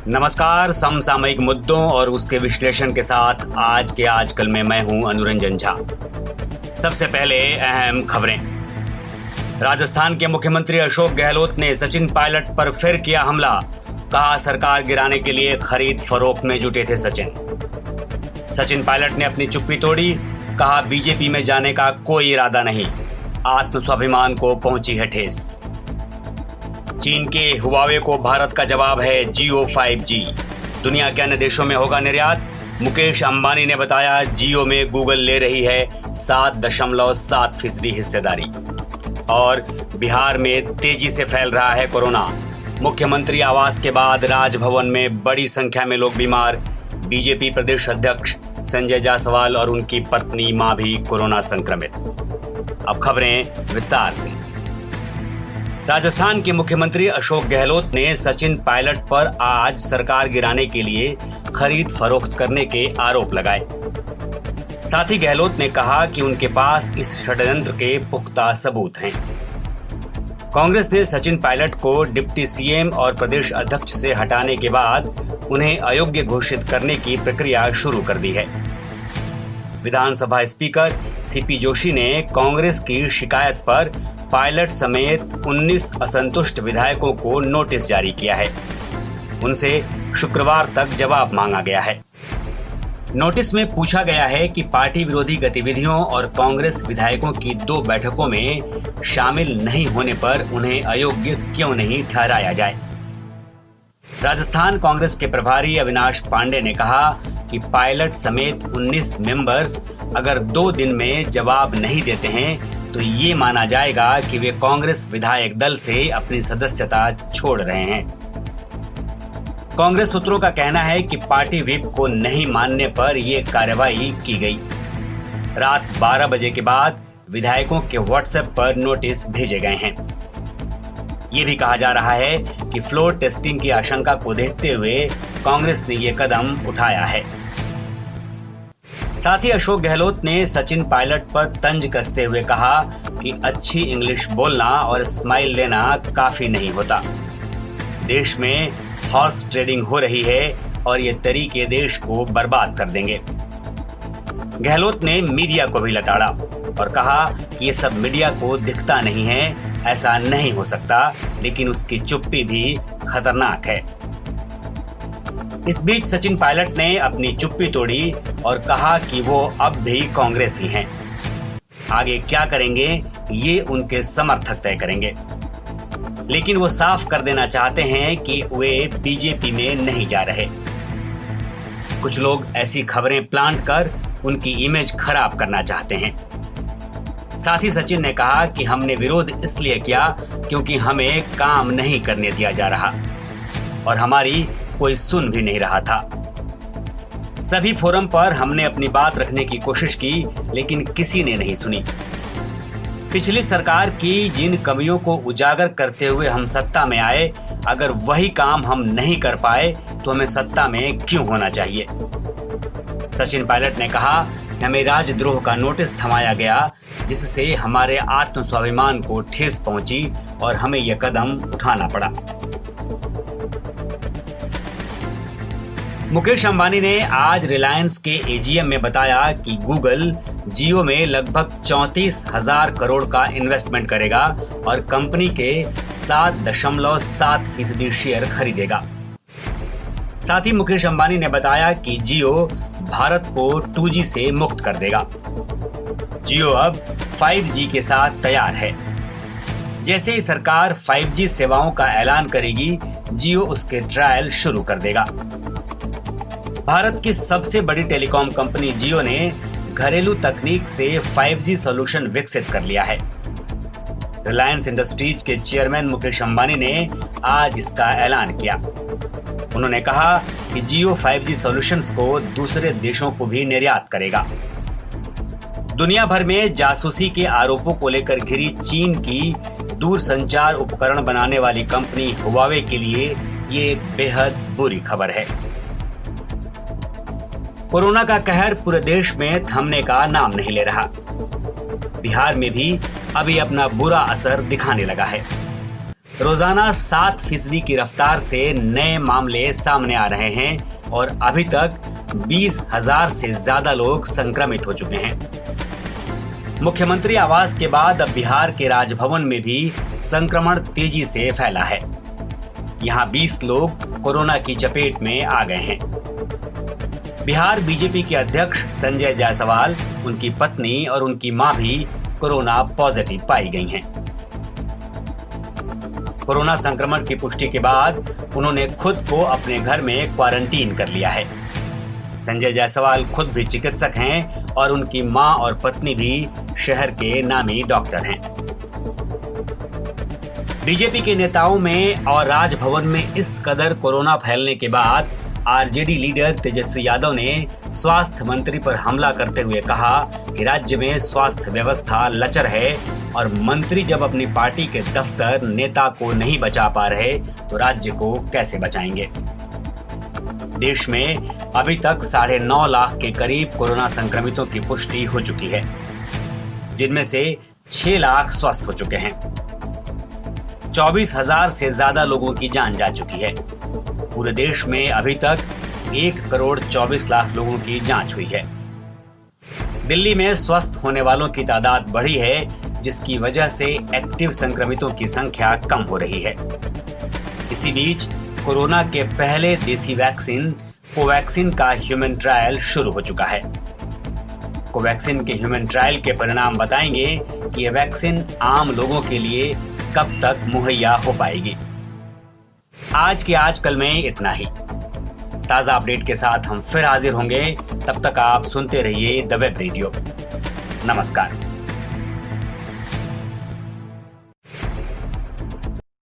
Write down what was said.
नमस्कार। समसामयिक मुद्दों और उसके विश्लेषण के साथ आज के आजकल में मैं हूं अनुरंजन झा। सबसे पहले अहम खबरें। राजस्थान के मुख्यमंत्री अशोक गहलोत ने सचिन पायलट पर फिर किया हमला। कहा सरकार गिराने के लिए खरीद फरोख्त में जुटे थे सचिन पायलट ने अपनी चुप्पी तोड़ी। कहा बीजेपी में जाने का कोई इरादा नहीं, आत्मस्वाभिमान को पहुंची है ठेस। चीन के हुआवे को भारत का जवाब है जियो 5G। दुनिया के अन्य देशों में होगा निर्यात। मुकेश अंबानी ने बताया जियो में गूगल ले रही है 7.7% हिस्सेदारी। और बिहार में तेजी से फैल रहा है कोरोना। मुख्यमंत्री आवास के बाद राजभवन में बड़ी संख्या में लोग बीमार। बीजेपी प्रदेश अध्यक्ष संजय जायसवाल और उनकी पत्नी मां भी कोरोना संक्रमित। अब खबरें विस्तार से। राजस्थान के मुख्यमंत्री अशोक गहलोत ने सचिन पायलट पर आज सरकार गिराने के लिए खरीद फरोख्त करने के आरोप लगाए। साथ ही गहलोत ने कहा कि उनके पास इस षड्यंत्र के पुख्ता सबूत हैं। कांग्रेस ने सचिन पायलट को डिप्टी सीएम और प्रदेश अध्यक्ष से हटाने के बाद उन्हें अयोग्य घोषित करने की प्रक्रिया शुरू कर दी है। विधानसभा स्पीकर सीपी जोशी ने कांग्रेस की शिकायत पर पायलट समेत 19 असंतुष्ट विधायकों को नोटिस जारी किया है। उनसे शुक्रवार तक जवाब मांगा गया है। नोटिस में पूछा गया है कि पार्टी विरोधी गतिविधियों और कांग्रेस विधायकों की 2 बैठकों में शामिल नहीं होने पर उन्हें अयोग्य क्यों नहीं ठहराया जाए। राजस्थान कांग्रेस के प्रभारी अविनाश पांडे ने कहा कि पायलट समेत 19 मेंबर्स अगर 2 दिन में जवाब नहीं देते हैं तो ये माना जाएगा कि वे कांग्रेस विधायक दल से अपनी सदस्यता छोड़ रहे हैं। कांग्रेस सूत्रों का कहना है कि पार्टी व्हिप को नहीं मानने पर यह कार्रवाई की गई। रात 12 बजे के बाद विधायकों के व्हाट्सएप पर नोटिस भेजे गए हैं। ये भी कहा जा रहा है कि फ्लोर टेस्टिंग की आशंका को देखते हुए कांग्रेस ने यह कदम उठाया है। साथ ही अशोक गहलोत ने सचिन पायलट पर तंज कसते हुए कहा कि अच्छी इंग्लिश बोलना और स्माइल लेना काफी नहीं होता। देश में हॉर्स ट्रेडिंग हो रही है और ये तरीके देश को बर्बाद कर देंगे। गहलोत ने मीडिया को भी लताड़ा और कहा कि ये सब मीडिया को दिखता नहीं है, ऐसा नहीं हो सकता, लेकिन उसकी चुप्पी भी खतरनाक है। इस बीच सचिन पायलट ने अपनी चुप्पी तोड़ी और कहा कि वो अब भी कांग्रेस ही हैं। आगे क्या करेंगे ये उनके समर्थक तय करेंगे, लेकिन वो साफ कर देना चाहते हैं कि वे बीजेपी में नहीं जा रहे। कुछ लोग ऐसी खबरें प्लांट कर उनकी इमेज खराब करना चाहते हैं। साथ ही सचिन ने कहा कि हमने विरोध इसलिए किया क्योंकि हमें काम नहीं करने दिया जा रहा और हमारी कोई सुन भी नहीं रहा था। सभी फोरम पर हमने अपनी बात रखने की कोशिश की, लेकिन किसी ने नहीं सुनी। पिछली सरकार की जिन कमियों को उजागर करते हुए हम सत्ता में आए, अगर वही काम हम नहीं कर पाए तो हमें सत्ता में क्यों होना चाहिए। सचिन पायलट ने कहा कि हमें राजद्रोह का नोटिस थमाया गया, जिससे हमारे आत्मस्वाभिमान को ठेस पहुंची और हमें यह कदम उठाना पड़ा। मुकेश अंबानी ने आज रिलायंस के एजीएम में बताया कि गूगल जियो में लगभग 34,000 करोड़ का इन्वेस्टमेंट करेगा और कंपनी के 7.7% शेयर खरीदेगा। साथ ही मुकेश अंबानी ने बताया कि जियो भारत को 2G से मुक्त कर देगा। जियो अब 5G के साथ तैयार है। जैसे ही सरकार 5G सेवाओं का ऐलान करेगी, जियो उसके ट्रायल शुरू कर देगा। भारत की सबसे बड़ी टेलीकॉम कंपनी जियो ने घरेलू तकनीक से 5G सॉल्यूशन विकसित कर लिया है। रिलायंस इंडस्ट्रीज के चेयरमैन मुकेश अंबानी ने आज इसका ऐलान किया। उन्होंने कहा कि जियो 5G सॉल्यूशंस को दूसरे देशों को भी निर्यात करेगा। दुनिया भर में जासूसी के आरोपों को लेकर घिरी चीन की दूरसंचार उपकरण बनाने वाली कंपनी हुआवे के लिए ये एक बेहद बुरी खबर है। कोरोना का कहर पूरे देश में थमने का नाम नहीं ले रहा। बिहार में भी अभी अपना बुरा असर दिखाने लगा है। रोजाना 7% की रफ्तार से नए मामले सामने आ रहे हैं और अभी तक 20,000 से ज्यादा लोग संक्रमित हो चुके हैं। मुख्यमंत्री आवास के बाद अब बिहार के राजभवन में भी संक्रमण तेजी से फैला है। यहां 20 लोग कोरोना की चपेट में आ गए हैं। बिहार बीजेपी के अध्यक्ष संजय जायसवाल, उनकी पत्नी और उनकी मां भी कोरोना पॉजिटिव पाई गई हैं। कोरोना संक्रमण की पुष्टि के बाद उन्होंने खुद को अपने घर में क्वारंटीन कर लिया है। संजय जायसवाल खुद भी चिकित्सक हैं और उनकी मां और पत्नी भी शहर के नामी डॉक्टर हैं। बीजेपी के नेताओं में और राजभवन में इस कदर कोरोना फैलने के बाद आरजेडी लीडर तेजस्वी यादव ने स्वास्थ्य मंत्री पर हमला करते हुए कहा कि राज्य में स्वास्थ्य व्यवस्था लचर है और मंत्री जब अपनी पार्टी के दफ्तर नेता को नहीं बचा पा रहे तो राज्य को कैसे बचाएंगे। देश में अभी तक 9.5 लाख के करीब कोरोना संक्रमितों की पुष्टि हो चुकी है, जिनमें से 6 लाख स्वस्थ हो चुके हैं। 24,000 से ज्यादा लोगों की जान जा चुकी है। पूरे देश में अभी तक 1,24,00,000 लोगों की जांच हुई है। दिल्ली में स्वस्थ होने वालों की तादाद बढ़ी है, जिसकी वजह से एक्टिव संक्रमितों की संख्या कम हो रही है। इसी बीच कोरोना के पहले देसी वैक्सीन कोवैक्सीन का ह्यूमन ट्रायल शुरू हो चुका है। कोवैक्सीन के ह्यूमन ट्रायल के परिणाम बताएंगे कि यह वैक्सीन आम लोगों के लिए कब तक मुहैया हो पाएगी। आज के आजकल में इतना ही। ताजा अपडेट के साथ हम फिर हाजिर होंगे। तब तक आप सुनते रहिए द वेब रेडियो। नमस्कार।